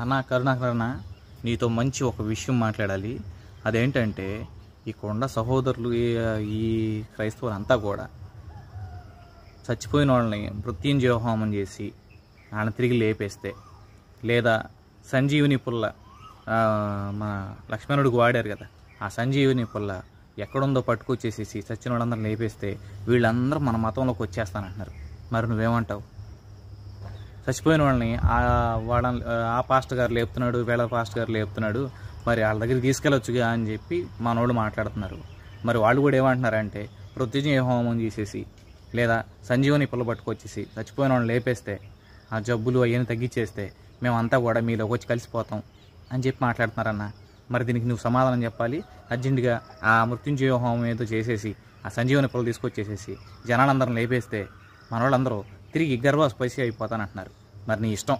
అన్నా కరుణాకరణ, నీతో మంచి ఒక విషయం మాట్లాడాలి. అదేంటంటే ఇక్కడ ఉన్న సహోదరులు ఈ క్రైస్తవులు అంతా కూడా చచ్చిపోయిన వాళ్ళని మృత్యుంజయ హోమం చేసి వాళ్ళని తిరిగి లేపేస్తే, లేదా సంజీవిని పుల్ల మన లక్ష్మణుడికి వాడారు కదా, ఆ సంజీవిని పుల్ల ఎక్కడుందో పట్టుకొచ్చేసేసి చచ్చిన వాళ్ళందరూ లేపేస్తే వీళ్ళందరూ మన మతంలోకి వచ్చేస్తానంటున్నారు. మరి నువ్వేమంటావు? చచ్చిపోయిన వాళ్ళని ఆ పాస్టర్ గారు లేపుతున్నాడు, వీళ్ళ పాస్టర్ గారు లేపుతున్నాడు, మరి వాళ్ళ దగ్గరికి తీసుకెళ్ళొచ్చుగా అని చెప్పి మనోళ్ళు మాట్లాడుతున్నారు. మరి వాళ్ళు కూడా ఏమంటున్నారంటే మృత్యుంజయ హోమం చేసేసి లేదా సంజీవని పుల్ల పట్టుకొచ్చేసి చచ్చిపోయిన వాళ్ళని లేపేస్తే ఆ జబ్బులు అవన్నీ తగ్గించేస్తే మేమంతా కూడా మీలోకి వచ్చి కలిసిపోతాం అని చెప్పి మాట్లాడుతున్నారన్న. మరి దీనికి నువ్వు సమాధానం చెప్పాలి. అర్జెంటుగా ఆ మృత్యుంజయ హోమం ఏదో చేసేసి ఆ సంజీవని పుల్ల తీసుకొచ్చేసేసి జనాలందరం లేపేస్తే మనోళ్ళందరూ తిరిగి గర్భాస్పైసి అయిపోతానంటున్నారు. మరి నీ ఇష్టం.